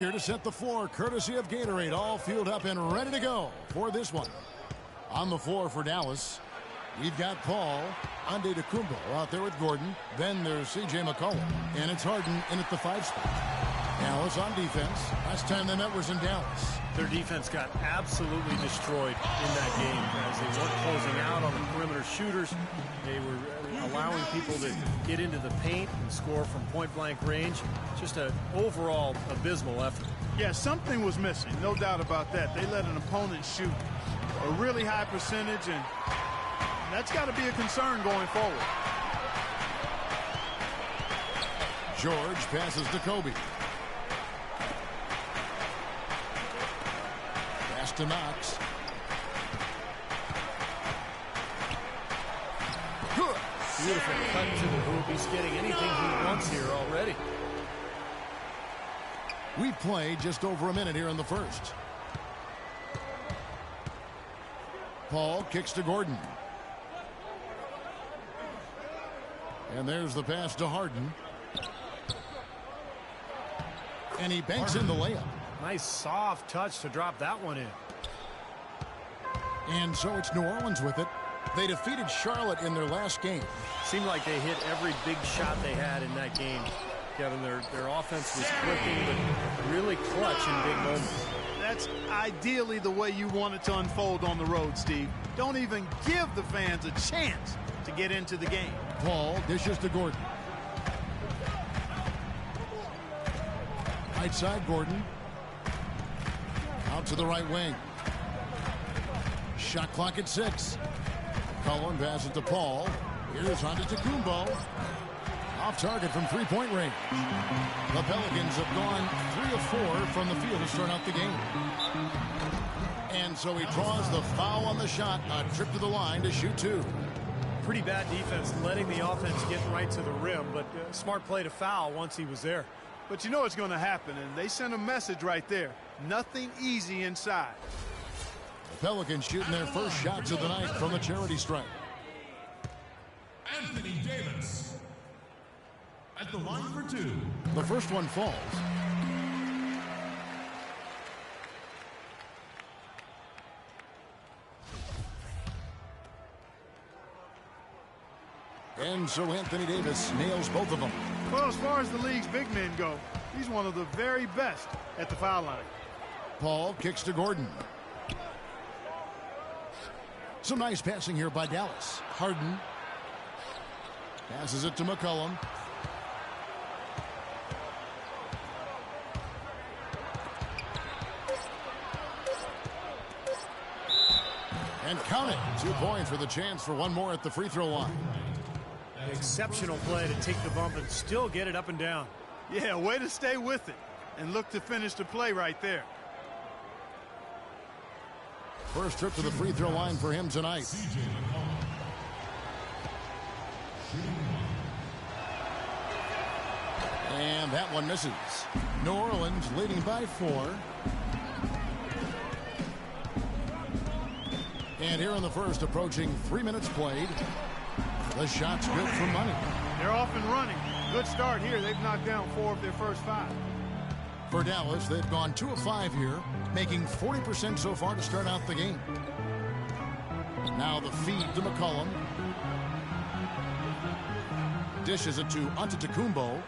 Here to set the floor, courtesy of Gatorade, all fueled up and ready to go for this one. On the floor for Dallas, we've got Paul Antetokounmpo out there with Gordon. Then there's C.J. McCollum, and it's Harden in at the 5 spot. Dallas on defense. Last time they met was in Dallas. Their defense got absolutely destroyed in that game as they weren't closing out on the perimeter shooters. They were allowing people to get into the paint and score from point-blank range. Just an overall abysmal effort. Yeah, something was missing, no doubt about that. They let an opponent shoot a really high percentage, and that's got to be a concern going forward. George passes to Kobe. Pass to Knox. Beautiful cut to the hoop. He's getting anything he wants here already. We've played just over a minute here in the first. Paul kicks to Gordon. And there's the pass to Harden. And he banks in the layup. Nice soft touch to drop that one in. And so it's New Orleans with it. They defeated Charlotte in their last game. Seemed like they hit every big shot they had in that game. Kevin, their offense was clicking, but really clutch in big moments. That's ideally the way you want it to unfold on the road, Steve. Don't even give the fans a chance to get into the game. Paul dishes to Gordon. Right side, Gordon. Out to the right wing. Shot clock at 6. Cullen passes to Paul. Here's Antetokounmpo. Off target from three-point range. The Pelicans have gone 3 of 4 from the field to start out the game. And so he draws the foul on the shot. A trip to the line to shoot 2. Pretty bad defense, letting the offense get right to the rim, but smart play to foul once he was there. But you know it's going to happen, and they sent a message right there. Nothing easy inside. The Pelicans shooting their first shots of the night from the charity stripe. Anthony Davis at the line for 2. The first one falls. And so Anthony Davis nails both of them. Well, as far as the league's big men go, he's one of the very best at the foul line. Paul kicks to Gordon. Some nice passing here by Dallas. Harden passes it to McCollum. And count it. 2 points with a chance for one more at the free throw line. Exceptional play to take the bump and still get it up and down. Yeah, way to stay with it and look to finish the play right there. First trip to the free throw line for him tonight. And that one misses. New Orleans leading by 4. And here in the first, approaching 3 minutes played. The shot's good for money. They're off and running. Good start here. They've knocked down 4 of their first 5. For Dallas, they've gone 2 of 5 here, making 40% so far to start out the game. Now the feed to McCollum. Dishes it to Antetokounmpo.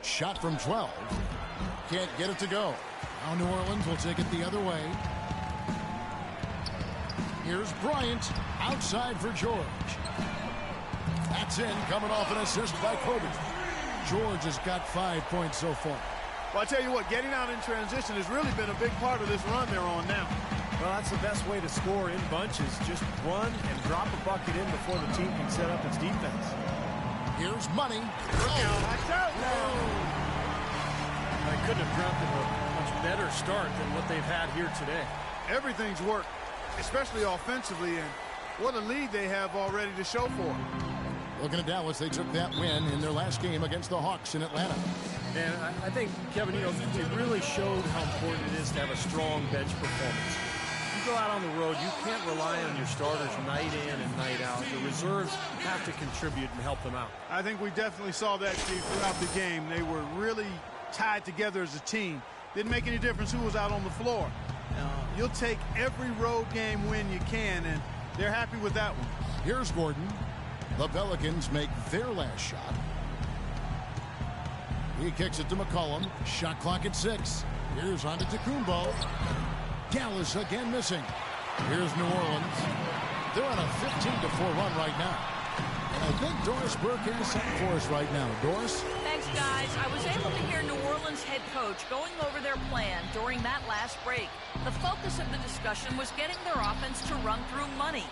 Shot from 12. Can't get it to go. Now New Orleans will take it the other way. Here's Bryant outside for George. That's in, coming off an assist by Kobe. George has got 5 points so far. Well, I tell you what, getting out in transition has really been a big part of this run they're on now. Well, that's the best way to score in bunches. Just run and drop a bucket in before the team can set up its defense. Here's Money. Watch out now. I couldn't have dreamt of a much better start than what they've had here today. Everything's worked, especially offensively, and what a lead they have already to show for it. Looking at Dallas, they took that win in their last game against the Hawks in Atlanta. And I think, Kevin, it really showed how important it is to have a strong bench performance. You go out on the road, you can't rely on your starters night in and night out. The reserves have to contribute and help them out. I think we definitely saw that, Steve, throughout the game. They were really tied together as a team. Didn't make any difference who was out on the floor. You'll take every road game win you can, and they're happy with that one. Here's Gordon. The Pelicans make their last shot. He kicks it to McCollum. Shot clock at 6. Here's Antetokounmpo. Gallus again missing. Here's New Orleans. They're on a 15-4 run right now. And I think Doris Burke has something for us right now. Doris? Thanks, guys. I was able to hear New Orleans head coach going over their plan during that last break. The focus of the discussion was getting their offense to run through money.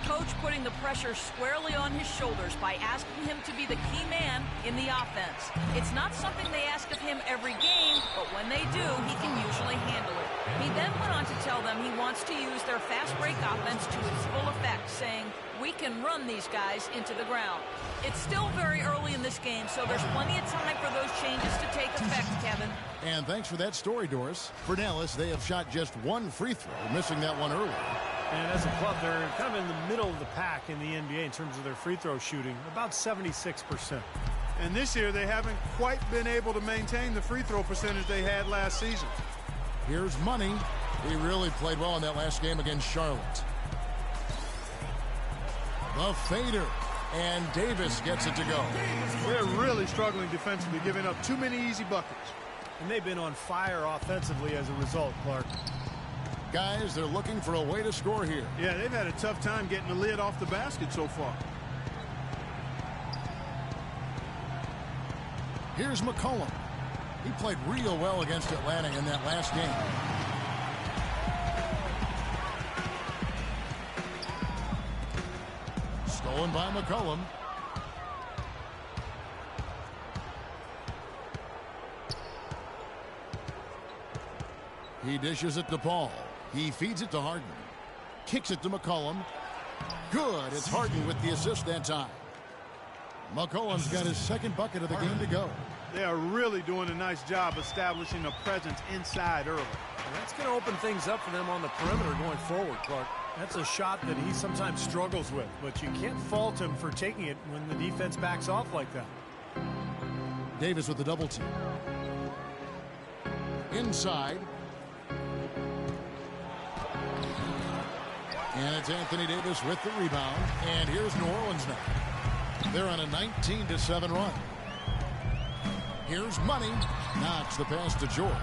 Coach putting the pressure squarely on his shoulders by asking him to be the key man in the offense. It's not something they ask of him every game, but when they do, he can usually handle it. He then went on to tell them he wants to use their fast break offense to its full effect, saying, "We can run these guys into the ground." It's still very early in this game, so there's plenty of time for those changes to take effect, Kevin. And thanks for that story, Doris. For Dallas, they have shot just one free throw, missing that one early. And as a club, they're kind of in the middle of the pack in the NBA in terms of their free throw shooting, about 76%. And this year, they haven't quite been able to maintain the free throw percentage they had last season. Here's Money. He really played well in that last game against Charlotte. The fader. And Davis gets it to go. They're really struggling defensively, giving up too many easy buckets. And they've been on fire offensively as a result, Clark. Guys, they're looking for a way to score here. Yeah, they've had a tough time getting the lid off the basket so far. Here's McCollum. He played real well against Atlanta in that last game. Stolen by McCollum. He dishes it to Paul. He feeds it to Harden. Kicks it to McCollum. Good. It's Harden with the assist that time. McCollum's got his second bucket of the game to go. They are really doing a nice job establishing a presence inside early. And that's going to open things up for them on the perimeter going forward, Clark. That's a shot that he sometimes struggles with, but you can't fault him for taking it when the defense backs off like that. Davis with the double team. Inside. And it's Anthony Davis with the rebound. And here's New Orleans now. They're on a 19-7 run. Here's Money. Knocks the pass to George.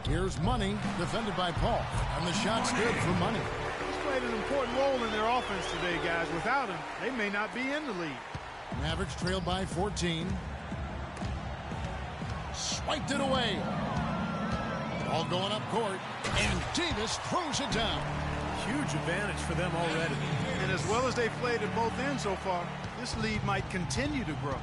Here's Money, defended by Paul. And the shot's good for Money. He's played an important role in their offense today, guys. Without him, they may not be in the lead. Mavericks trailed by 14. Swiped it away. All going up court. And Davis throws it down. Huge advantage for them already. And as well as they've played at both ends so far, this lead might continue to grow.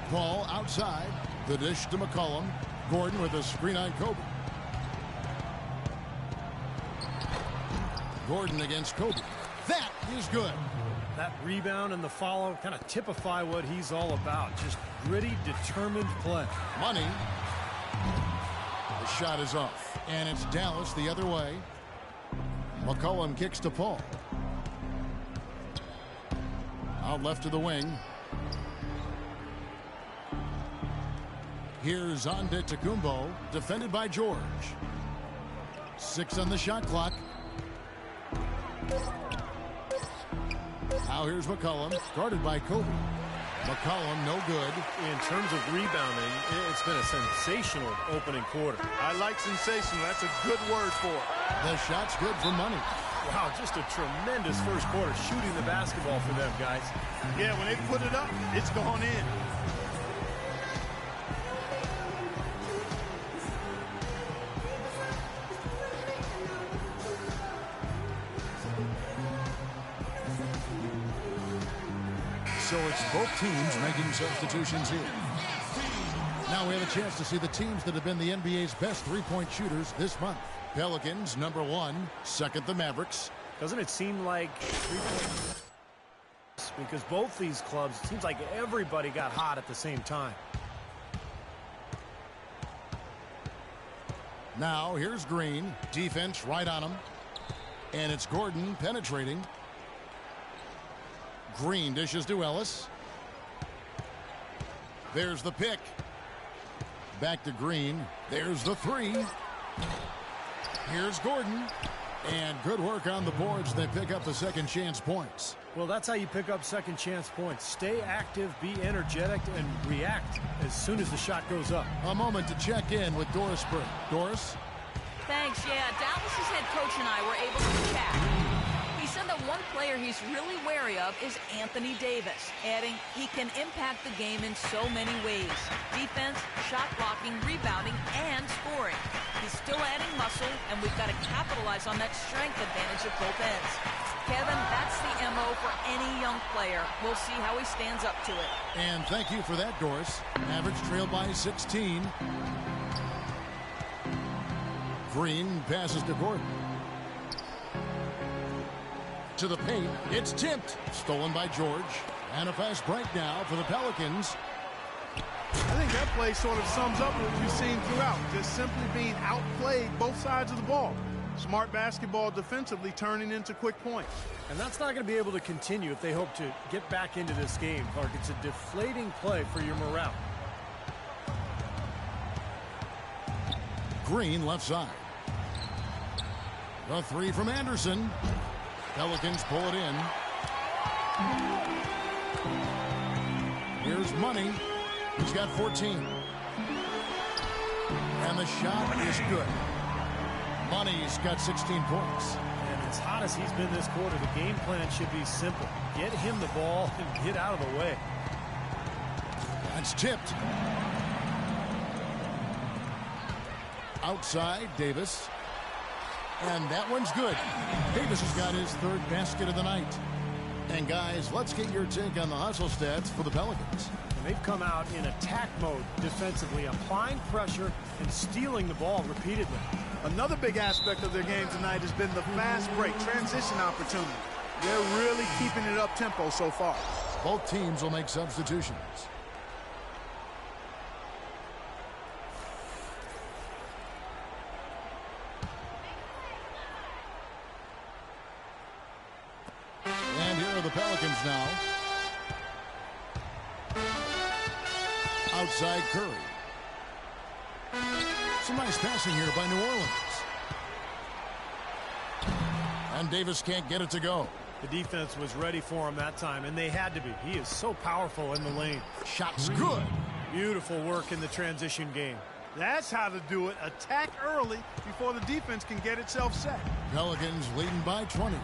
Paul outside. The dish to McCollum. Gordon with a screen on Kobe. Gordon against Kobe. That is good. That rebound and the follow kind of typify what he's all about. Just gritty, determined play. Money. The shot is off. And it's Dallas the other way. McCollum kicks to Paul. Out left to the wing. Here's Antetokounmpo, defended by George. 6 on the shot clock. Now here's McCollum, guarded by Kobe. McCollum, no good. In terms of rebounding, it's been a sensational opening quarter. I like sensational. That's a good word for it. The shot's good for Money. Wow, just a tremendous first quarter shooting the basketball for them, guys. Yeah, when they put it up, it's gone in. So it's both teams making substitutions here. Now we have a chance to see the teams that have been the NBA's best three-point shooters this month. Pelicans, #1. Second, the Mavericks. Doesn't it seem like because both these clubs, it seems like everybody got hot at the same time. Now here's Green. Defense right on him. And it's Gordon penetrating. Green dishes to Ellis. There's the pick. Back to Green. There's the three. Here's Gordon. And good work on the boards. They pick up the second chance points. Well, that's how you pick up second chance points. Stay active, be energetic, and react as soon as the shot goes up. A moment to check in with Doris Burke. Doris? Thanks. Yeah, Dallas's head coach and I were able to chat. He said that one player he's really wary of is Anthony Davis, adding he can impact the game in so many ways. Defense, shot blocking, rebounding, and scoring. He's still adding muscle, and we've got to capitalize on that strength advantage at both ends. Kevin, that's the MO for any young player. We'll see how he stands up to it. And thank you for that, Doris. Average trail by 16. Green passes to Gordon. To the paint. It's tipped. Stolen by George. And a fast break now for the Pelicans. I think that play sort of sums up what we've seen throughout. Just simply being outplayed both sides of the ball. Smart basketball defensively turning into quick points. And that's not going to be able to continue if they hope to get back into this game, Clark. It's a deflating play for your morale. Green left side. The three from Anderson. Pelicans pull it in. Here's Money. He's got 14. And the shot is good. Money's got 16 points. And as hot as he's been this quarter, the game plan should be simple. Get him the ball and get out of the way. That's tipped. Outside, Davis. And that one's good. Davis has got his third basket of the night. And guys, let's get your take on the hustle stats for the Pelicans. And they've come out in attack mode defensively, applying pressure and stealing the ball repeatedly. Another big aspect of their game tonight has been the fast break, transition opportunity. They're really keeping it up tempo so far. Both teams will make substitutions. And here are the Pelicans now. Outside Curry. Some nice passing here by New Orleans. And Davis can't get it to go. The defense was ready for him that time, and they had to be. He is so powerful in the lane. Shot's good. Beautiful work in the transition game. That's how to do it. Attack early before the defense can get itself set. Pelicans leading by 20.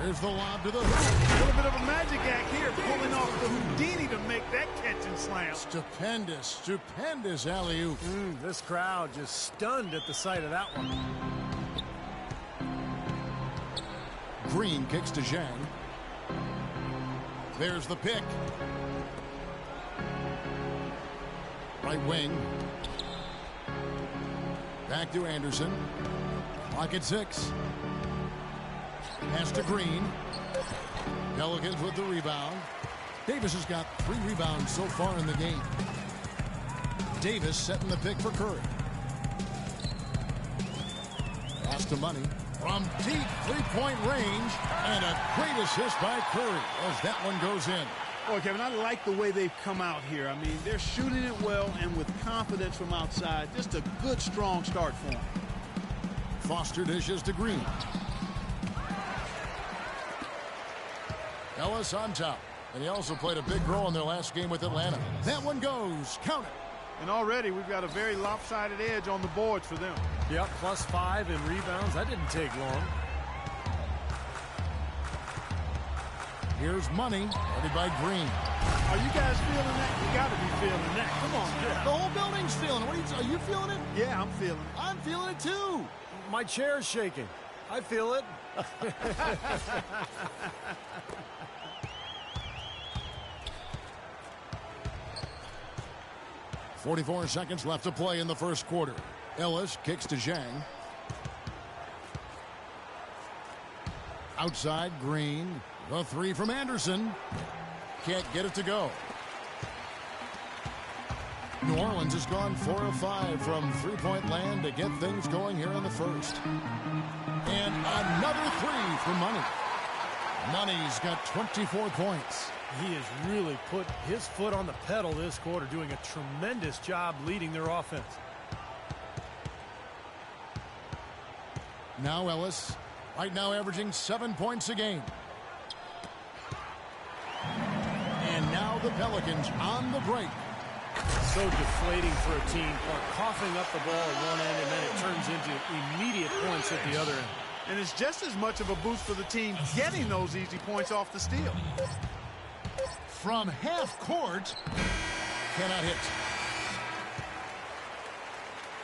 There's the lob to the hoop. A little bit of a magic act here, pulling off the Houdini to make that catch and slam. Stupendous, stupendous alley-oop. This crowd just stunned at the sight of that one. Green kicks to Zhang. There's the pick. Right wing. Back to Anderson. Clock at 6. Pass to Green. Pelicans with the rebound. Davis has got 3 rebounds so far in the game. Davis setting the pick for Curry. Pass to Money. From deep three-point range. And a great assist by Curry as that one goes in. Oh, Kevin, I like the way they've come out here. I mean, they're shooting it well and with confidence from outside. Just a good, strong start for them. Foster dishes to Green. Ellis on top. And he also played a big role in their last game with Atlanta. That one goes. Count it. And already we've got a very lopsided edge on the boards for them. Yep, +5 in rebounds. That didn't take long. Here's Money. Headed by Green. Are you guys feeling that? You got to be feeling that. Come on, Jeff. The whole building's feeling it. Are you feeling it? Yeah, I'm feeling it. I'm feeling it too. My chair's shaking. I feel it. 44 seconds left to play in the first quarter. Ellis kicks to Zhang. Outside, Green. The 3 from Anderson. Can't get it to go. New Orleans has gone 4 of 5 from three-point land to get things going here in the first. And another 3 for Money. Money's got 24 points. He has really put his foot on the pedal this quarter, doing a tremendous job leading their offense. Now Ellis, right now averaging 7 points a game. And now the Pelicans on the break. So deflating for a team, coughing up the ball at one end, and then it turns into immediate points at the other end. And it's just as much of a boost for the team getting those easy points off the steal. From half court, cannot hit.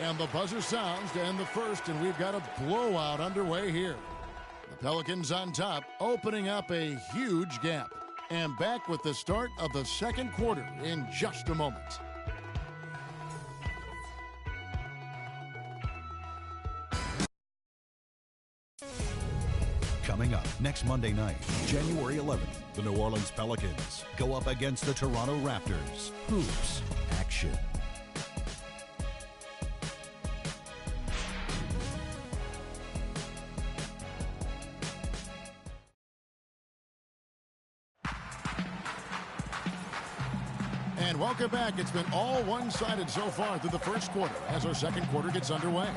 And the buzzer sounds to end the first, and we've got a blowout underway here. The Pelicans on top, opening up a huge gap. And back with the start of the second quarter in just a moment. Coming up next Monday night, January 11th, the New Orleans Pelicans go up against the Toronto Raptors. Hoops action. And welcome back. It's been all one-sided so far through the first quarter as our second quarter gets underway.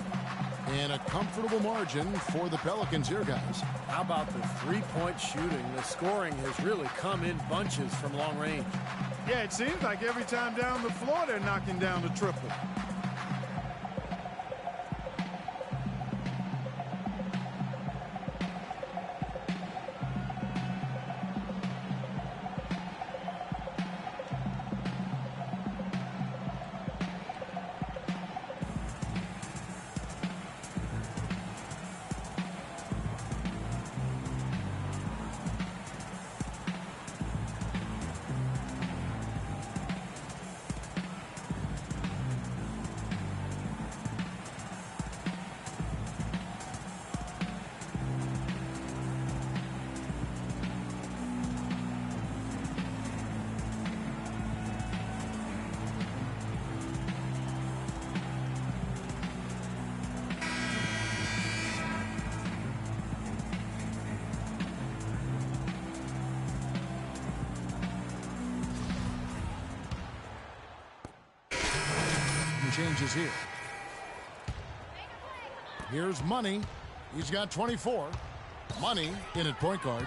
And a comfortable margin for the Pelicans here, guys. How about the three-point shooting? The scoring has really come in bunches from long range. Yeah, it seems like every time down the floor they're knocking down the triple. Changes here. Here's Money. He's got 24. Money in at point guard.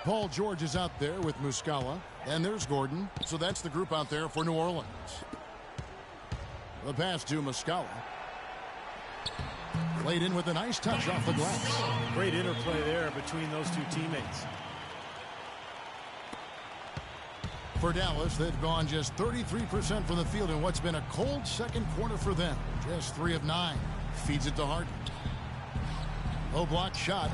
Paul George is out there with Muscala. And there's Gordon. So that's the group out there for New Orleans. The pass to Muscala. Played in with a nice touch off the glass. Great interplay there between those two teammates. For Dallas, they've gone just 33% from the field in what's been a cold second quarter for them. Just 3 of 9. Feeds it to Harden. Low block shot.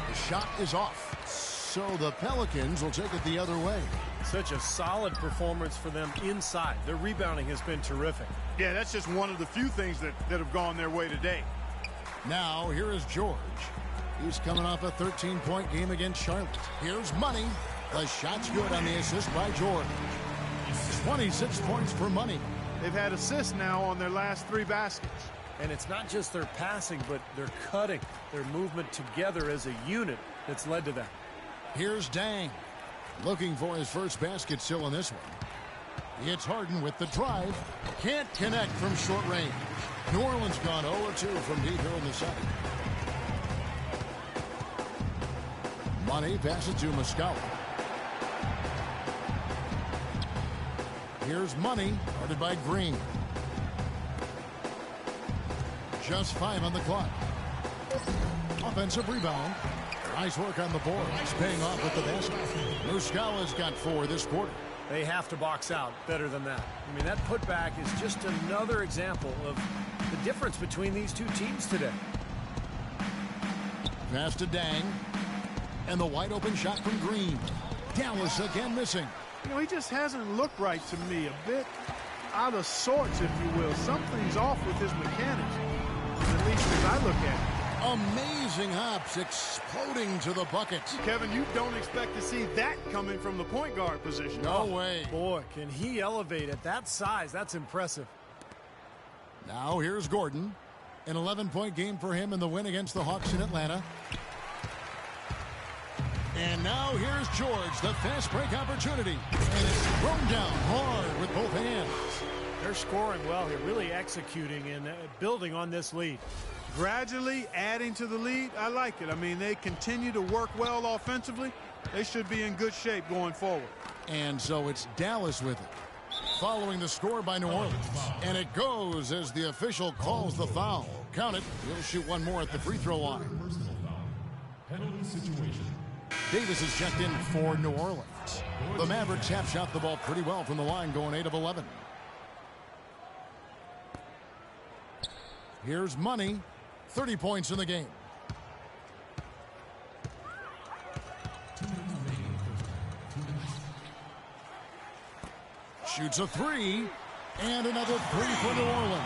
The shot is off. So the Pelicans will take it the other way. Such a solid performance for them inside. Their rebounding has been terrific. Yeah, that's just one of the few things that have gone their way today. Now, here is George. He's coming off a 13-point game against Charlotte. Here's Money. The shot's good on the assist by George. 26 points for Money. They've had assists now on their last 3 baskets. And it's not just their passing, but their cutting, their movement together as a unit that's led to that. Here's Dang. Looking for his first basket still in this one. It's Harden with the drive. Can't connect from short range. New Orleans gone 0-2 from deep here in the second. Money passes to Muscala. Here's Money, guarded by Green. Just 5 on the clock. Offensive rebound. Nice work on the board. He's paying off with the basket. Muscala's got 4 this quarter. They have to box out better than that. I mean, that putback is just another example of the difference between these two teams today. Pass to Dang. And the wide open shot from Green. Dallas again missing. You know, he just hasn't looked right to me. A bit out of sorts, if you will. Something's off with his mechanics, at least as I look at it. Amazing hops exploding to the bucket. Kevin, you don't expect to see that coming from the point guard position. No way. Boy, can he elevate at that size. That's impressive. Now here's Gordon. An 11-point game for him in the win against the Hawks in Atlanta. And now here's George, the fast break opportunity. And it's thrown down hard with both hands. They're scoring well here, really executing and building on this lead. Gradually adding to the lead, I like it. I mean, they continue to work well offensively. They should be in good shape going forward. And so it's Dallas with it, following the score by New Orleans. And it goes as the official calls the foul. Count it. He'll shoot one more at the free throw line. Personal foul. Penalty situation. Davis is checked in for New Orleans. The Mavericks have shot the ball pretty well from the line, going 8 of 11. Here's Money. 30 points in the game. Shoots a three. And another three for New Orleans.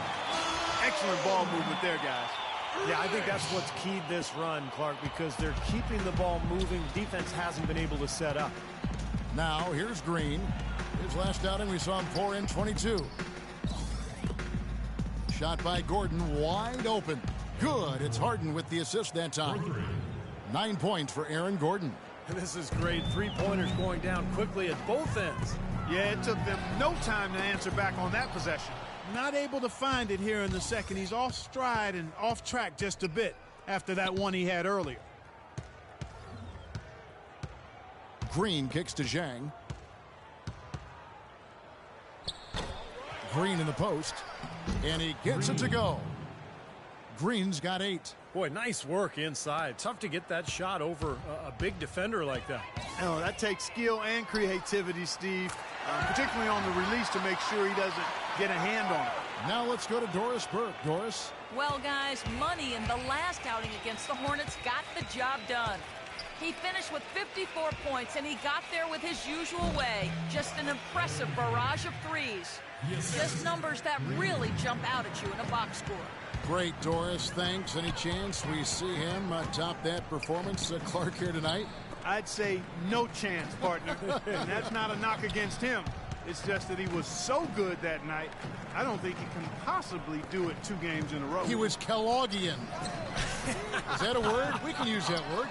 Excellent ball movement there, guys. Yeah, I think that's what's keyed this run, Clark, because they're keeping the ball moving. Defense hasn't been able to set up. Now, here's Green. His last outing, we saw him pour in 22. Shot by Gordon, wide open. Good. It's Harden with the assist that time. 9 points for Aaron Gordon. This is great. Three-pointers going down quickly at both ends. Yeah, it took them no time to answer back on that possession. Not able to find it here in the second. He's off stride and off track just a bit after that one he had earlier. Green kicks to Zhang. Green in the post. And he gets it to go. Green's got 8. Boy, nice work inside. Tough to get that shot over a big defender like that. Oh, that takes skill and creativity, Steve, particularly on the release to make sure he doesn't get a hand on it. Now let's go to Doris Burke. Doris? Well, guys, Money in the last outing against the Hornets got the job done. He finished with 54 points, and he got there with his usual way. Just an impressive barrage of threes. Just numbers that really jump out at you in a box score. Great, Doris. Thanks. Any chance we see him top that performance, Clark, here tonight? I'd say no chance, partner. And that's not a knock against him. It's just that he was so good that night, I don't think he can possibly do it 2 games in a row. He was Kelloggian. Is that a word? We can use that word.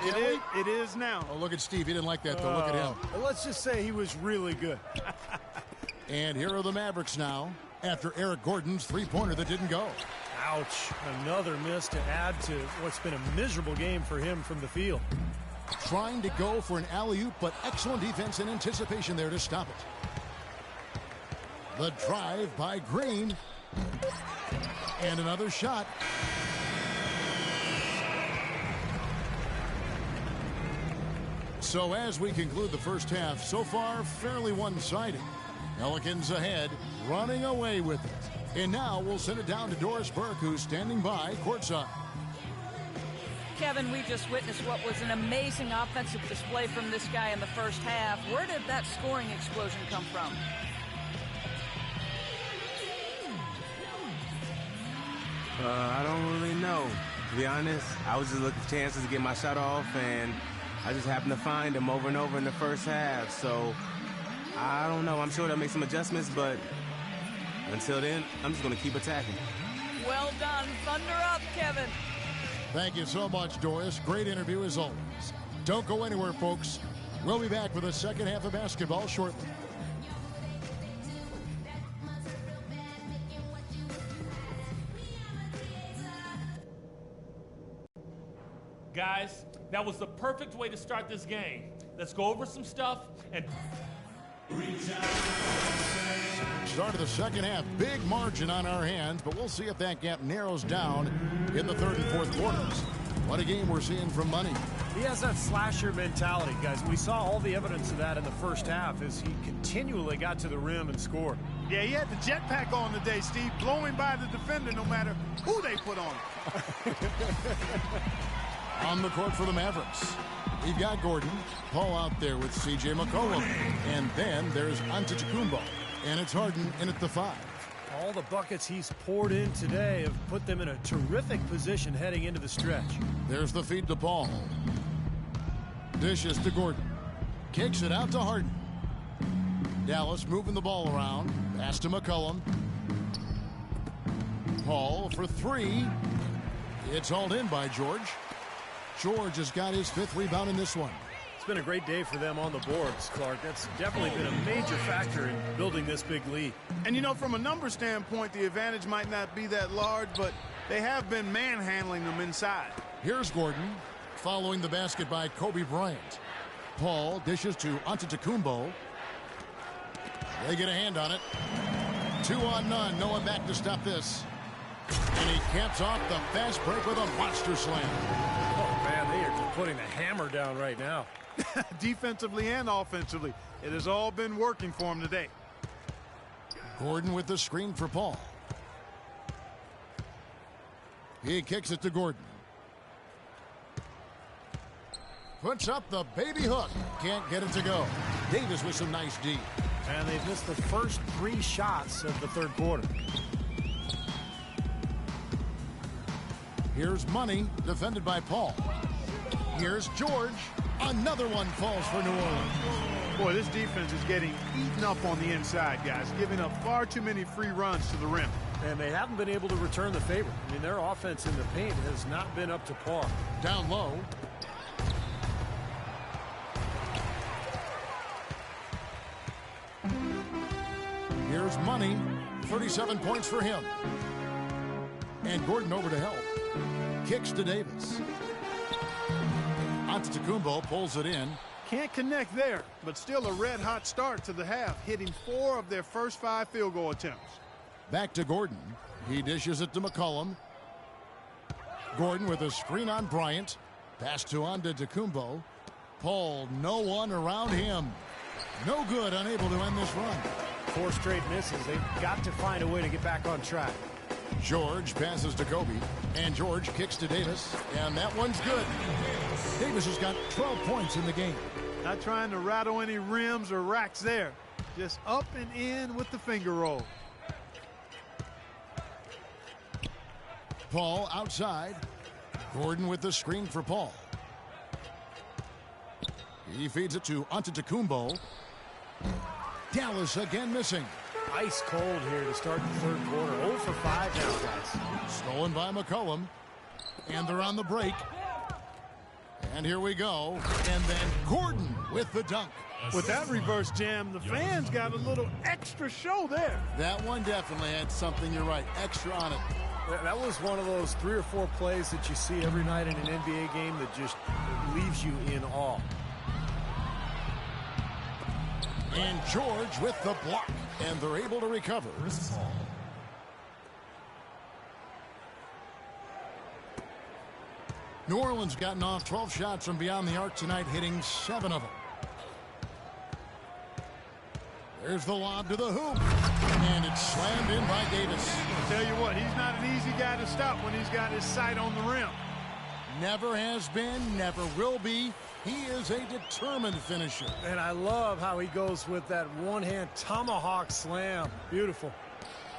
It is now. Oh, look at Steve. He didn't like that, though. Look at him. Well, let's just say he was really good. And here are the Mavericks now after Eric Gordon's three-pointer that didn't go. Ouch. Another miss to add to what's been a miserable game for him from the field. Trying to go for an alley-oop, but excellent defense and anticipation there to stop it. The drive by Green. And another shot. So as we conclude the first half, so far fairly one-sided. Pelicans ahead, running away with it. And now we'll send it down to Doris Burke, who's standing by courtside. Kevin, we just witnessed what was an amazing offensive display from this guy in the first half. Where did that scoring explosion come from? I don't really know. To be honest, I was just looking for chances to get my shot off, and I just happened to find them over and over in the first half. So, I don't know. I'm sure they'll make some adjustments, but until then, I'm just going to keep attacking. Well done. Thunder up, Kevin. Thank you so much, Doris. Great interview as always. Don't go anywhere, folks. We'll be back with the second half of basketball shortly. Guys, that was the perfect way to start this game. Let's go over some stuff and... Start of the second half, big margin on our hands, but we'll see if that gap narrows down in the third and fourth quarters. What a game we're seeing from Money. He has that slasher mentality, guys. We saw all the evidence of that in the first half as he continually got to the rim and scored. Yeah, he had the jetpack on today, Steve, blowing by the defender no matter who they put on him. On the court for the Mavericks, we've got Gordon, Paul out there with C.J. McCollum, and then there's Antetokounmpo, and it's Harden in at the 5. All the buckets he's poured in today have put them in a terrific position heading into the stretch. There's the feed to Paul. Dishes to Gordon. Kicks it out to Harden. Dallas moving the ball around. Pass to McCollum. Paul for 3. It's hauled in by George. George has got his 5th rebound in this one. been a great day for them on the boards, Clark. That's definitely been a major factor in building this big lead. And, you know, from a number standpoint, the advantage might not be that large, but they have been manhandling them inside. Here's Gordon, following the basket by Kobe Bryant. Paul dishes to Antetokounmpo. They get a hand on it. 2 on none. No one back to stop this. And he caps off the fast break with a monster slam. Oh, man, they are just putting the hammer down right now. Defensively and offensively, it has all been working for him today. Gordon with the screen for Paul. He kicks it to Gordon. Puts up the baby hook. Can't get it to go. Davis with some nice D. And they've missed the first 3 shots of the third quarter. Here's Money, defended by Paul. Here's George. Another one falls for New Orleans. Boy, this defense is getting eaten up on the inside, guys, giving up far too many free runs to the rim. And they haven't been able to return the favor. I mean, their offense in the paint has not been up to par. Down low. Here's Money. 37 points for him. And Gordon over to help. Kicks to Davis. Antetokounmpo pulls it in. Can't connect there, but still a red-hot start to the half, hitting 4 of their first 5 field goal attempts. Back to Gordon. He dishes it to McCollum. Gordon with a screen on Bryant. Pass to Antetokounmpo. Paul, no one around him. No good, unable to end this run. 4 straight misses. They've got to find a way to get back on track. George passes to Kobe, and George kicks to Davis, and that one's good. Davis has got 12 points in the game. Not trying to rattle any rims or racks there. Just up and in with the finger roll. Paul outside. Gordon with the screen for Paul. He feeds it to Antetokounmpo. Dallas again missing. Ice cold here to start the third quarter. 0 for 5 now, guys. Stolen by McCollum. And they're on the break. And here we go. And then Gordon with the dunk. With that reverse jam, the fans got a little extra show there. That one definitely had something, you're right, extra on it. That was one of those 3 or 4 plays that you see every night in an NBA game that just leaves you in awe. And George with the block. And they're able to recover. New Orleans gotten off 12 shots from beyond the arc tonight, hitting 7 of them. There's the lob to the hoop. And it's slammed in by Davis. I'll tell you what, he's not an easy guy to stop when he's got his sight on the rim. Never has been, never will be. He is a determined finisher. And I love how he goes with that one-hand tomahawk slam. Beautiful.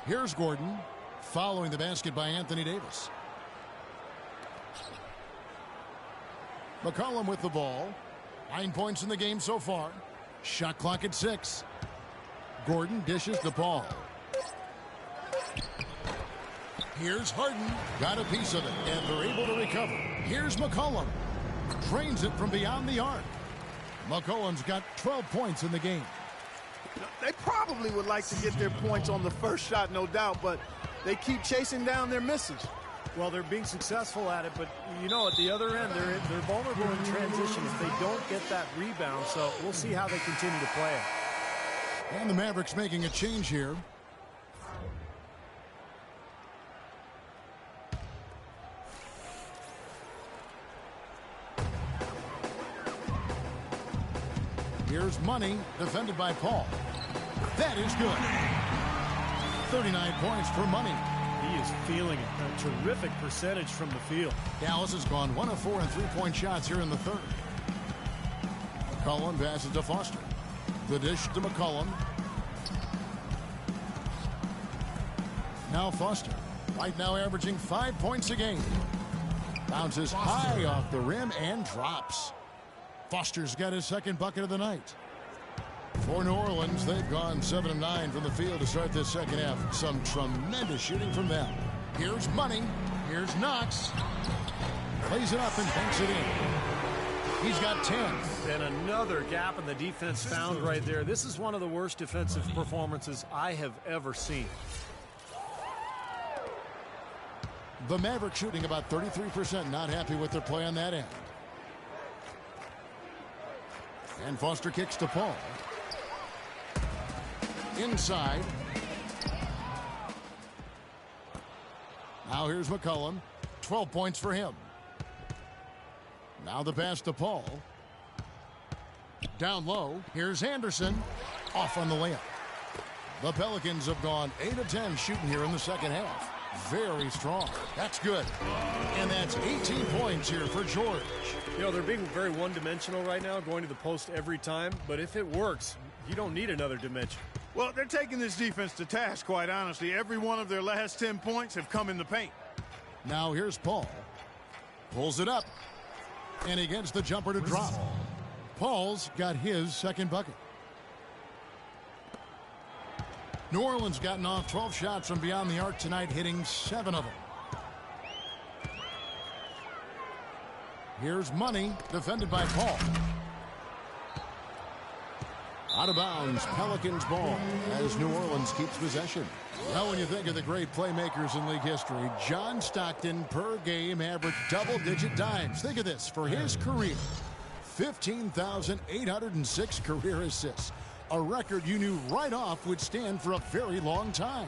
Here's Gordon, following the basket by Anthony Davis. McCollum with the ball. 9 points in the game so far. Shot clock at 6. Gordon dishes to Paul. Here's Harden. Got a piece of it, and they're able to recover. Here's McCollum. Drains it from beyond the arc. McCollum's got 12 points in the game. They probably would like to get their points on the first shot, no doubt, but they keep chasing down their misses. Well, they're being successful at it, but, you know, at the other end, they're vulnerable in transition if they don't get that rebound, so we'll see how they continue to play it. And the Mavericks making a change here. Here's Money, defended by Paul. That is good. 39 points for Money. He is feeling it. A terrific percentage from the field. Dallas has gone 1 of 4 in three-point shots here in the third. McCollum passes to Foster. The dish to McCollum. Now Foster. Right now averaging 5 points a game. Bounces high off the rim and drops. Foster's got his second bucket of the night. For New Orleans, they've gone 7 of 9 from the field to start this second half. Some tremendous shooting from them. Here's Money. Here's Knox. Plays it up and banks it in. He's got 10. And another gap in the defense found right there. This is one of the worst defensive performances I have ever seen. The Mavericks shooting about 33%, not happy with their play on that end. And Foster kicks to Paul. Inside. Now here's McCollum. 12 points for him. Now the pass to Paul. Down low. Here's Anderson. Off on the layup. The Pelicans have gone 8 of 10 shooting here in the second half. Very strong. That's good. And that's 18 points here for George. You know, they're being very one-dimensional right now, going to the post every time. But if it works, you don't need another dimension. Well, they're taking this defense to task, quite honestly. Every one of their last 10 points have come in the paint. Now here's Paul. Pulls it up. And he gets the jumper to drop. Paul's got his second bucket. New Orleans gotten off 12 shots from beyond the arc tonight, hitting 7 of them. Here's Money, defended by Paul. Out of bounds, Pelicans ball as New Orleans keeps possession. Well, when you think of the great playmakers in league history, John Stockton per game averaged double-digit dimes. Think of this, for his career, 15,806 career assists. A record you knew right off would stand for a very long time.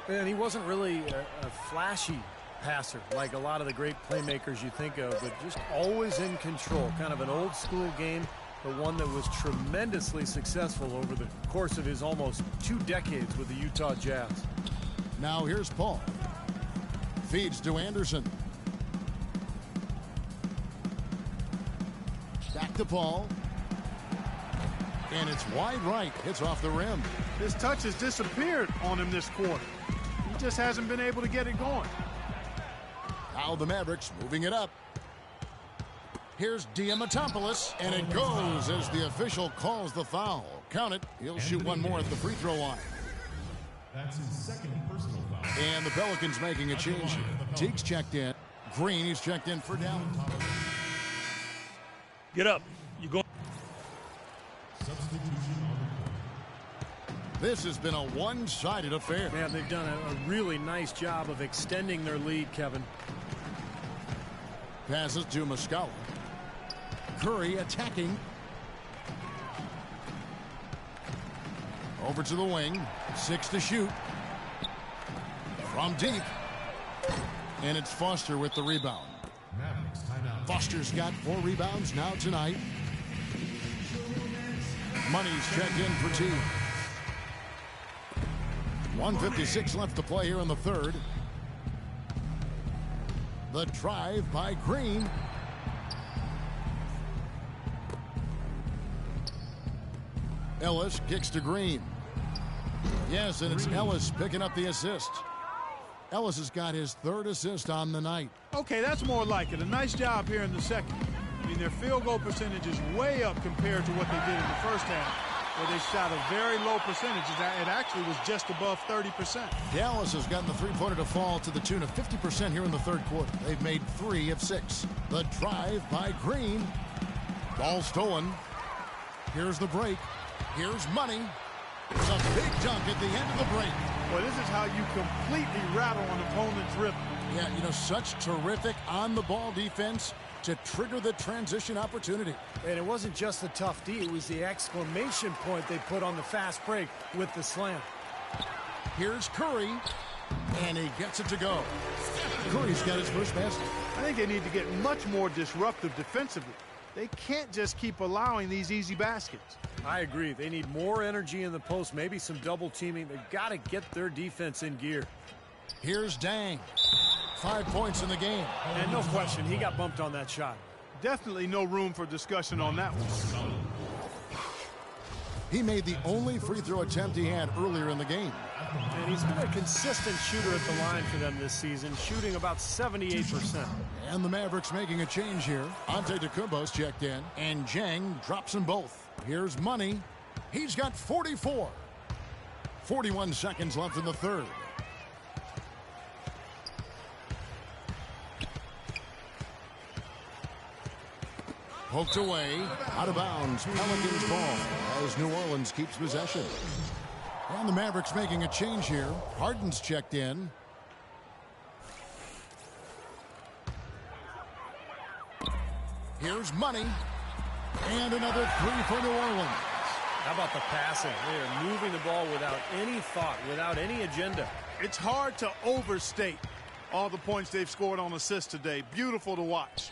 And he wasn't really a flashy passer like a lot of the great playmakers you think of, but just always in control. Kind of an old school game, but one that was tremendously successful over the course of his almost 2 decades with the Utah Jazz. Now here's Paul. Feeds to Anderson. Back to Paul. And it's wide right. Hits off the rim. His touch has disappeared on him this quarter. He just hasn't been able to get it going. Now the Mavericks moving it up. Here's Diamantopoulos, and it goes as the official calls the foul. Count it. He'll shoot one more at the free throw line. That's his second personal foul. And the Pelicans making a change here. Teague's checked in. Green, he's checked in for down. Get up. You go. This has been a one-sided affair. Man, they've done a really nice job of extending their lead, Kevin. Passes to Muscala. Curry attacking. Over to the wing. 6 to shoot. From deep. And it's Foster with the rebound. Foster's got 4 rebounds now tonight. Money's checked in for T. 1:56 left to play here in the third. The drive by Green. Ellis kicks to Green. Yes, and it's Ellis picking up the assist. Ellis has got his 3rd assist on the night. Okay, that's more like it. A nice job here in the second. I mean, their field goal percentage is way up compared to what they did in the first half, where they shot a very low percentage. It actually was just above 30%. Dallas has gotten the three-pointer to fall to the tune of 50% here in the third quarter. They've made 3 of 6. The drive by Green. Ball stolen. Here's the break. Here's Money. It's a big dunk at the end of the break. Well, this is how you completely rattle an opponent's rhythm. Yeah, you know, such terrific on-the-ball defense to trigger the transition opportunity. And it wasn't just the tough D, it was the exclamation point they put on the fast break with the slam. Here's Curry, and he gets it to go. Curry's got his first basket. I think they need to get much more disruptive defensively. They can't just keep allowing these easy baskets. I agree. They need more energy in the post, maybe some double teaming. They've got to get their defense in gear. Here's Dang. 5 points in the game. And no question, he got bumped on that shot. Definitely no room for discussion on that one. He made the only free throw attempt he had earlier in the game. And he's been a consistent shooter at the line for them this season, shooting about 78%. And the Mavericks making a change here. Antetokounmpo's checked in, and Jang drops them both. Here's Money. He's got 44. 41 seconds left in the third. Poked away, out of bounds, Pelicans ball as New Orleans keeps possession. And the Mavericks making a change here. Harden's checked in. Here's Money. And another three for New Orleans. How about the passing? They are moving the ball without any thought, without any agenda. It's hard to overstate all the points they've scored on assists today. Beautiful to watch.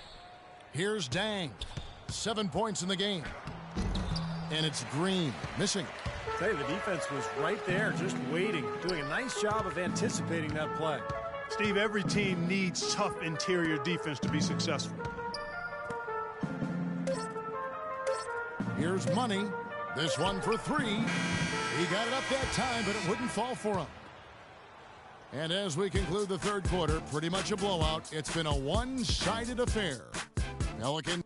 Here's Dang. 7 points in the game. And it's Green missing. I tell you, the defense was right there, just waiting, doing a nice job of anticipating that play. Steve, every team needs tough interior defense to be successful. Here's Money. This one for three. He got it up that time, but it wouldn't fall for him. And as we conclude the third quarter, pretty much a blowout. It's been a one-sided affair. Pelican.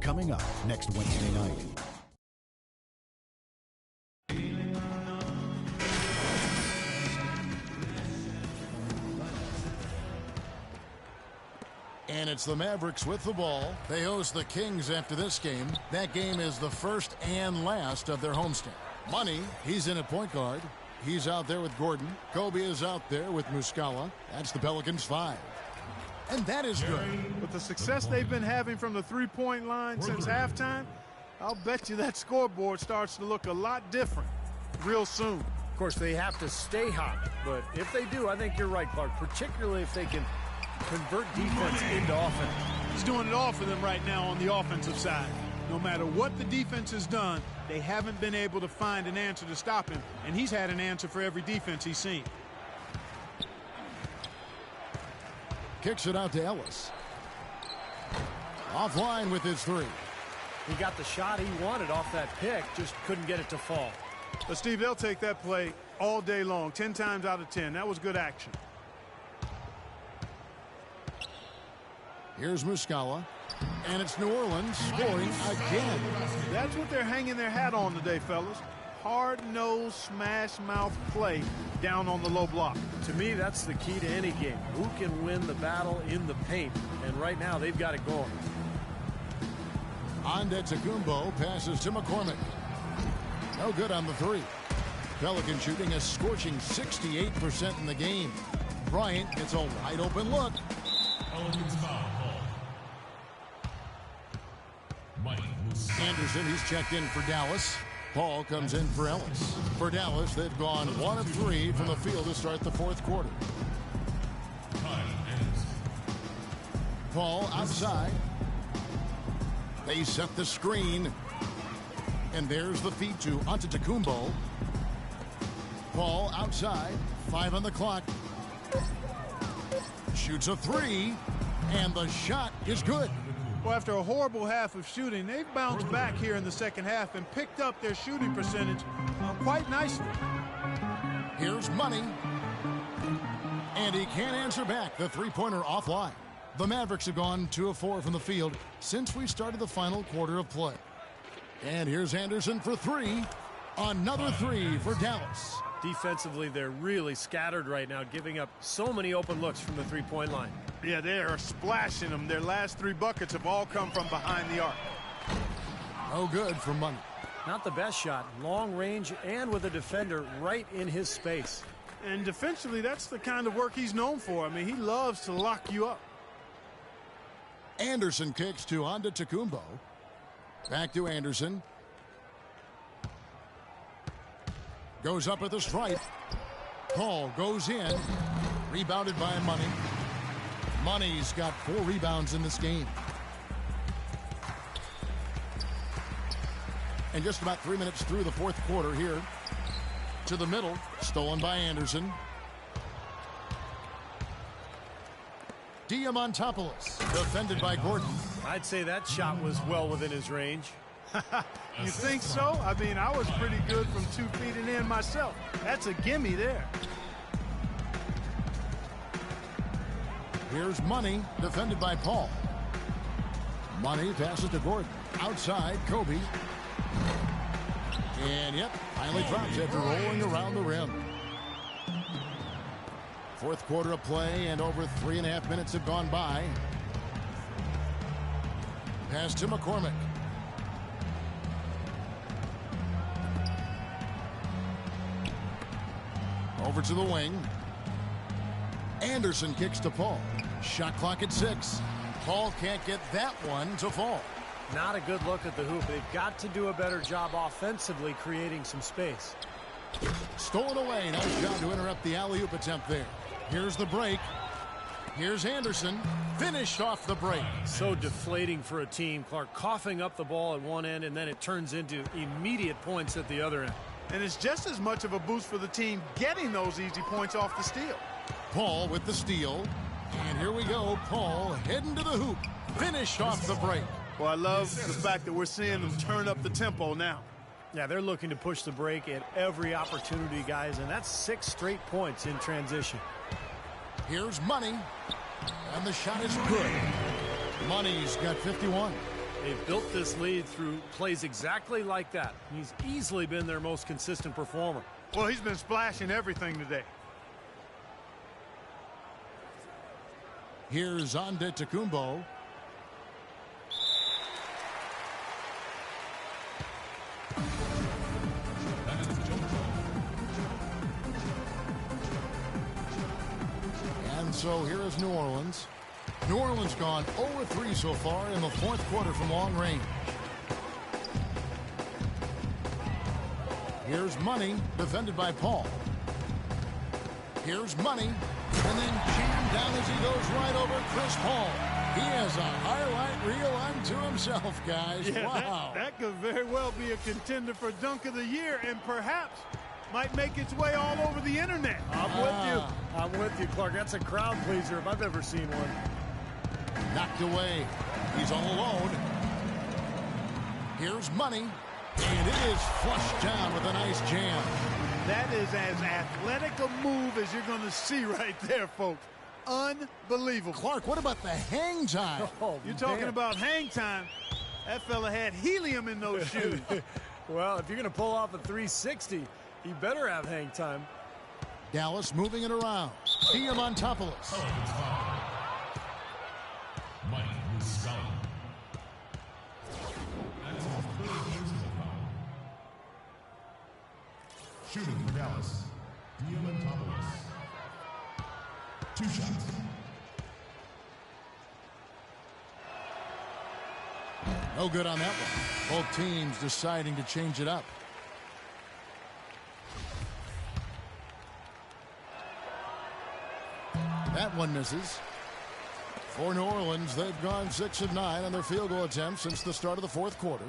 Coming up next Wednesday night. And it's the Mavericks with the ball. They host the Kings after this game. That game is the first and last of their homestand. Money, he's in at point guard. He's out there with Gordon. Kobe is out there with Muscala. That's the Pelicans 5. And that is good. With the success they've been having from the three-point line since halftime, I'll bet you that scoreboard starts to look a lot different real soon. Of course, they have to stay hot, but if they do, I think you're right, Clark, particularly if they can convert defense into offense. He's doing it all for them right now on the offensive side. No matter what the defense has done, they haven't been able to find an answer to stop him, and he's had an answer for every defense he's seen. Kicks it out to Ellis. Offline with his three. He got the shot he wanted off that pick, just couldn't get it to fall. But, Steve, they'll take that play all day long, 10 times out of 10. That was good action. Here's Muscala. And it's New Orleans scoring again. That's what they're hanging their hat on today, fellas. Hard-nosed, smash-mouth play down on the low block. To me, that's the key to any game. Who can win the battle in the paint? And right now, they've got it going. Antetokounmpo passes to McCormick. No good on the three. Pelican shooting a scorching 68% in the game. Bryant gets a wide open look. Anderson, he's checked in for Dallas. Paul comes in for Ellis. For Dallas, they've gone 1 of 3 from the field to start the fourth quarter. Paul outside. They set the screen. And there's the feed to Antetokounmpo. Paul outside. 5 on the clock. Shoots a three. And the shot is good. Well, after a horrible half of shooting, they've bounced back here in the second half and picked up their shooting percentage quite nicely. Here's Money. And he can't answer back. The three-pointer offline. The Mavericks have gone 2 of 4 from the field since we started the final quarter of play. And here's Anderson for 3. Another 3 for Dallas. Defensively, they're really scattered right now, giving up so many open looks from the three-point line. Yeah, they are splashing them. Their last 3 buckets have all come from behind the arc. No good for Money. Not the best shot. Long range and with a defender right in his space. And defensively, that's the kind of work he's known for. I mean, he loves to lock you up. Anderson kicks to Antetokounmpo. Back to Anderson. Goes up at the stripe. Paul goes in. Rebounded by Money. Money's got 4 rebounds in this game. And just about 3 minutes through the fourth quarter here. To the middle. Stolen by Anderson. Diamantopoulos. Defended by Gordon. I'd say that shot was well within his range. You think so? I mean, I was pretty good from 2 feet and in myself. That's a gimme there. Here's Money, defended by Paul. Money passes to Gordon. Outside, Kobe. And, yep, finally drops after rolling around the rim. Fourth quarter of play, and over 3.5 minutes have gone by. Pass to McCormick. Over to the wing. Anderson kicks to Paul. Shot clock at 6. Paul can't get that one to fall. Not a good look at the hoop. They've got to do a better job offensively creating some space. Stolen away. Nice job to interrupt the alley-oop attempt there. Here's the break. Here's Anderson. Finished off the break. So deflating for a team. Clark coughing up the ball at one end, and then it turns into immediate points at the other end. And it's just as much of a boost for the team getting those easy points off the steal. Paul with the steal. And here we go. Paul heading to the hoop. Finished off the break. Well, I love the fact that we're seeing them turn up the tempo now. Yeah, they're looking to push the break at every opportunity, guys, and that's 6 straight points in transition. Here's Money, and the shot is good. Money's got 51. They've built this lead through plays exactly like that. He's easily been their most consistent performer. Well, he's been splashing everything today. Here's Antetokounmpo. And so here is New Orleans. New Orleans gone 0-3 so far in the fourth quarter from long range. Here's Money, defended by Paul. Here's Money, and then jammed down as he goes right over Chris Paul. He has a highlight reel unto himself, guys. Yeah, wow. That could very well be a contender for Dunk of the Year, and perhaps might make its way all over the internet. I'm with you, Clark. That's a crowd pleaser if I've ever seen one. Knocked away. He's all alone. Here's Money, and it is flushed down with a nice jam. That is as athletic a move as you're going to see right there, folks. Unbelievable. Clark, what about the hang time? Oh, you're talking about hang time. That fella had helium in those shoes. Well, if you're going to pull off a 360, he better have hang time. Dallas moving it around. Diamantopoulos. Mike Muscala. That's his third personal foul. Shooting for Dallas, Diamantopoulos. 2 shots. No good on that one. Both teams deciding to change it up. That one misses. For New Orleans, they've gone 6 of 9 on their field goal attempts since the start of the fourth quarter.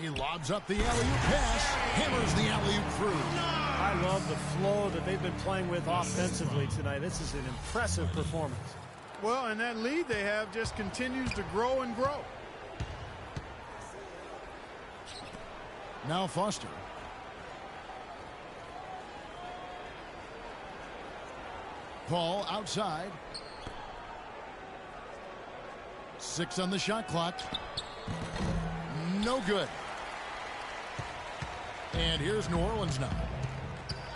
He lobs up the alley-oop pass, hammers the alley-oop through. I love the flow that they've been playing with offensively tonight. This is an impressive performance. Well, and that lead they have just continues to grow and grow. Now Foster. Paul outside. 6 on the shot clock. No good. And here's New Orleans now.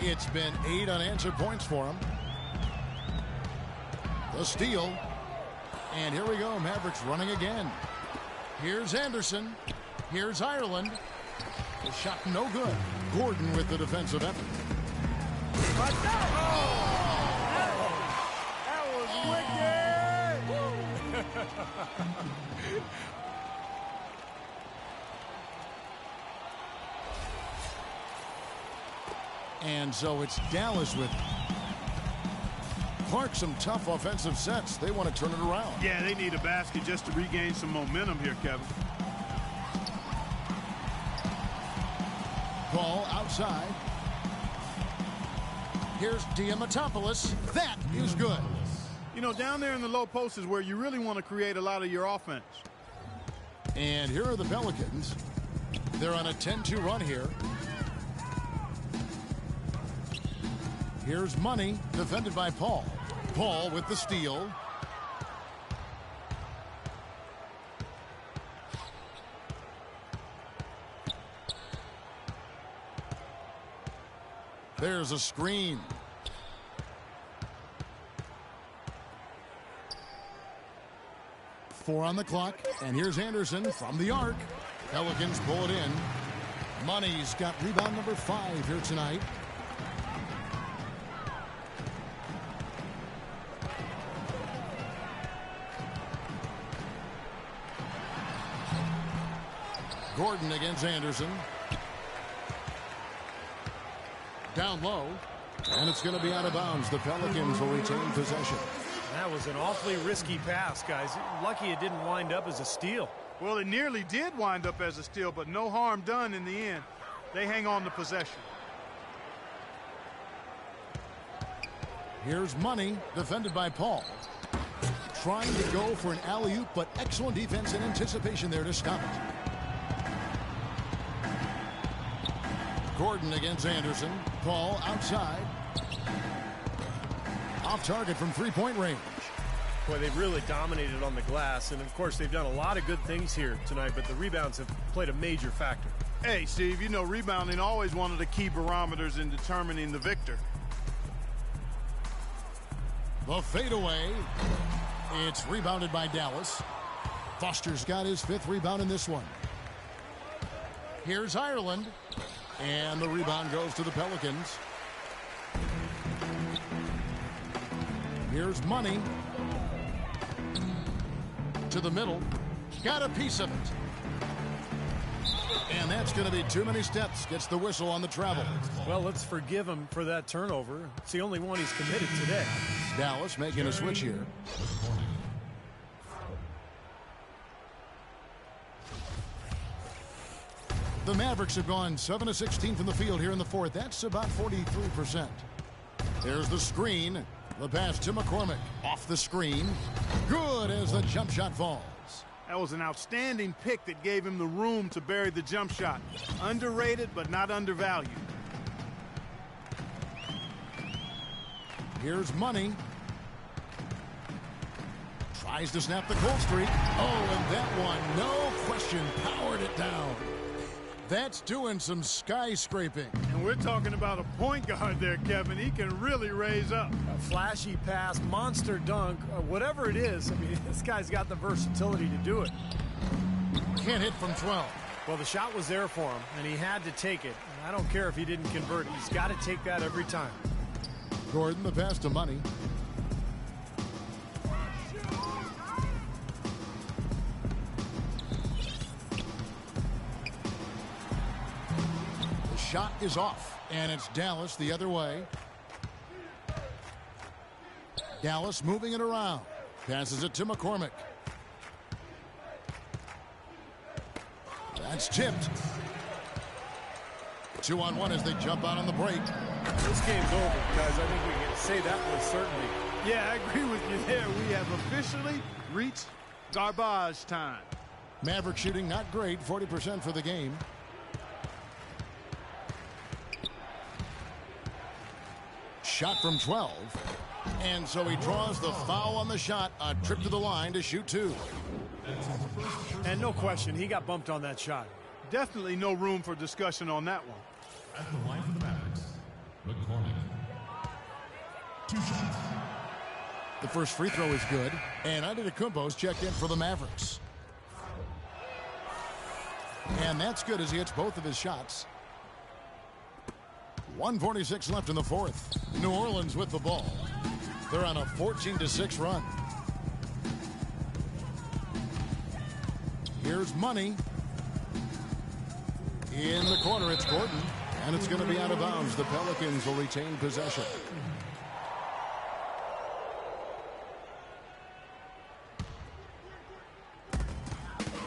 It's been 8 unanswered points for him. The steal. And here we go. Mavericks running again. Here's Anderson. Here's Ireland. The shot no good. Gordon with the defensive effort. That was wicked. And so it's Dallas with Clark. Some tough offensive sets. They want to turn it around. Yeah, they need a basket just to regain some momentum here, Kevin. Ball outside. Here's Diamantopoulos. That is good. You know, down there in the low post is where you really want to create a lot of your offense. And here are the Pelicans. They're on a 10-2 run here. Here's Money, defended by Paul. Paul with the steal. There's a screen. 4 on the clock, and here's Anderson from the arc. Pelicans pull it in. Money's got rebound number 5 here tonight. Gordon against Anderson. Down low, and it's going to be out of bounds. The Pelicans will retain possession. That was an awfully risky pass, guys. Lucky it didn't wind up as a steal. Well, it nearly did wind up as a steal, but no harm done in the end. They hang on to possession. Here's Money, defended by Paul. Trying to go for an alley-oop, but excellent defense and anticipation there to stop it. Gordon against Anderson. Paul outside. Off target from three-point range. Boy, they've really dominated on the glass, and of course they've done a lot of good things here tonight, but the rebounds have played a major factor. Hey, Steve, you know rebounding always one of the key barometers in determining the victor. The fadeaway. It's rebounded by Dallas. Foster's got his 5th rebound in this one. Here's Ireland. And the rebound goes to the Pelicans. Here's Money. To the middle. Got a piece of it. And that's going to be too many steps. Gets the whistle on the travel. Well, let's forgive him for that turnover. It's the only one he's committed today. Dallas making a switch here. The Mavericks have gone 7 of 16 from the field here in the 4th. That's about 43%. There's the screen. The pass to McCormick. Off the screen. Good as the jump shot falls. That was an outstanding pick that gave him the room to bury the jump shot. Underrated, but not undervalued. Here's Money. Tries to snap the cold streak. Oh, and that one, no question, powered it down. That's doing some skyscraping. And we're talking about a point guard there, Kevin. He can really raise up. A flashy pass, monster dunk, whatever it is. I mean, this guy's got the versatility to do it. Can't hit from 12. Well, the shot was there for him, and he had to take it. And I don't care if he didn't convert. He's got to take that every time. Gordon, the pass to Money. Shot is off, and it's Dallas the other way. Dallas moving it around. Passes it to McCormick. That's tipped. 2-on-1 as they jump out on the break. This game's over, guys. I think we can say that with certainty. Yeah, I agree with you there. We have officially reached garbage time. Maverick shooting not great, 40% for the game. Shot from 12. And so he draws the foul on the shot. A trip to the line to shoot 2. And no question, he got bumped on that shot. Definitely no room for discussion on that one. At the line for the Mavericks, McCormick. 2 shots. The first free throw is good. And Antetokounmpo's checked in for the Mavericks. And that's good as he hits both of his shots. 1:46 left in the 4th. New Orleans with the ball. They're on a 14-6 run. Here's Money. In the corner, it's Gordon. And it's going to be out of bounds. The Pelicans will retain possession.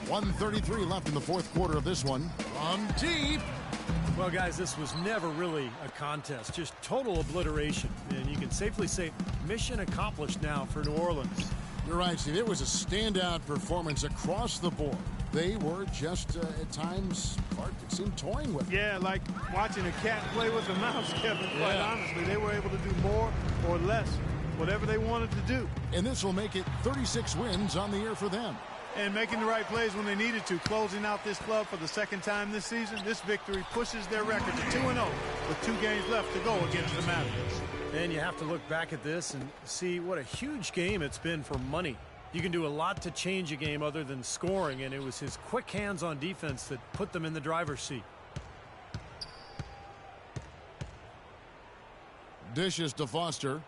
.133 left in the 4th quarter of this one. From deep. Well, guys, this was never really a contest, just total obliteration. And you can safely say mission accomplished now for New Orleans. You're right, Steve. It was a standout performance across the board. They were just, at times, Clark, it seemed toying with it. Yeah, like watching a cat play with a mouse, Kevin. Quite honestly, they were able to do more or less, whatever they wanted to do. And this will make it 36 wins on the year for them. And making the right plays when they needed to. Closing out this club for the 2nd time this season, this victory pushes their record to 2-0 with 2 games left to go against the Mavericks. And you have to look back at this and see what a huge game it's been for Money. You can do a lot to change a game other than scoring, and it was his quick hands on defense that put them in the driver's seat. Dishes to Foster.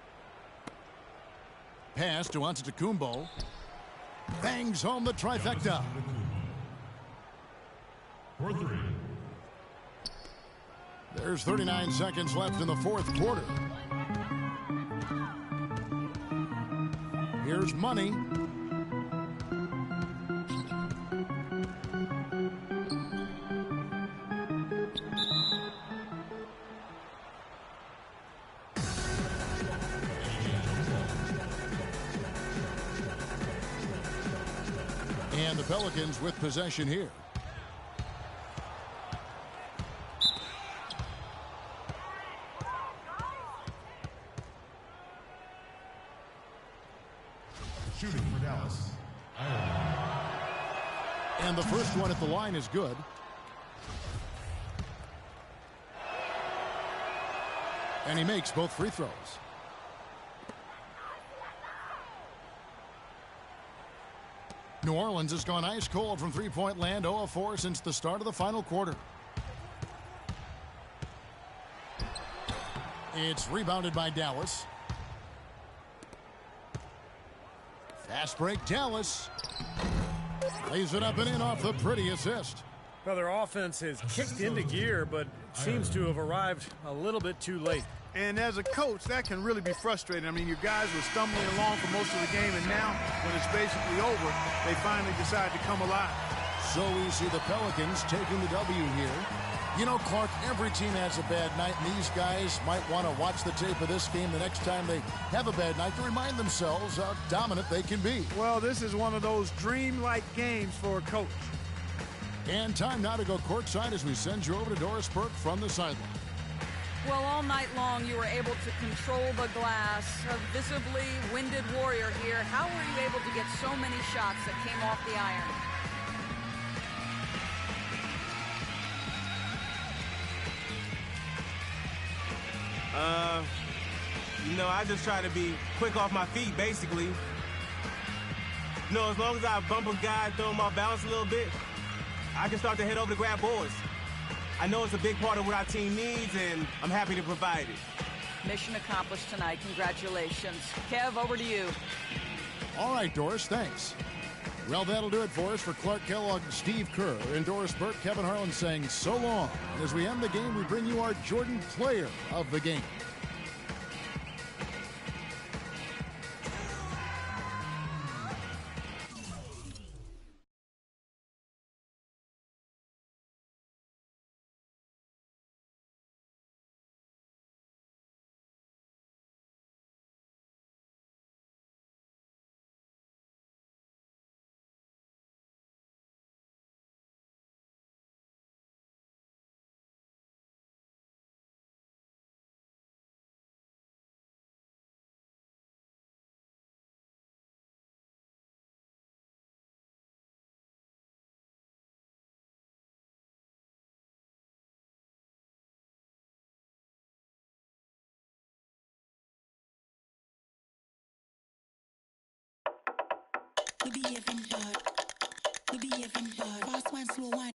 Pass to Antetokounmpo. Bangs home the trifecta. For three. There's 39 seconds left in the fourth quarter. Here's Money. And the Pelicans with possession here. Shooting for Dallas. And the first one at the line is good. And he makes both free throws. New Orleans has gone ice cold from three-point land, 0 of 4 since the start of the final quarter. It's rebounded by Dallas. Fast break, Dallas. Lays it up and in off the pretty assist. Well, their offense has kicked into gear, but seems to have arrived a little bit too late. And as a coach, that can really be frustrating. I mean, your guys were stumbling along for most of the game, and now, when it's basically over, they finally decide to come alive. So we see the Pelicans taking the W here. You know, Clark, every team has a bad night, and these guys might want to watch the tape of this game the next time they have a bad night to remind themselves how dominant they can be. Well, this is one of those dream-like games for a coach. And time now to go courtside as we send you over to Doris Burke from the sideline. Well, all night long you were able to control the glass. A visibly winded Warrior here. How were you able to get so many shots that came off the iron? You know, I just try to be quick off my feet, basically. You know, as long as I bump a guy, throw him off balance a little bit, I can start to head over to grab boards. I know it's a big part of what our team needs, and I'm happy to provide it. Mission accomplished tonight. Congratulations. Kev, over to you. All right, Doris, thanks. Well, that'll do it for us. For Clark Kellogg, Steve Kerr, and Doris Burke, Kevin Harlan saying so long. And as we end the game, we bring you our Jordan Player of the Game. We be even hard. We be even hard. Fast one, slow one.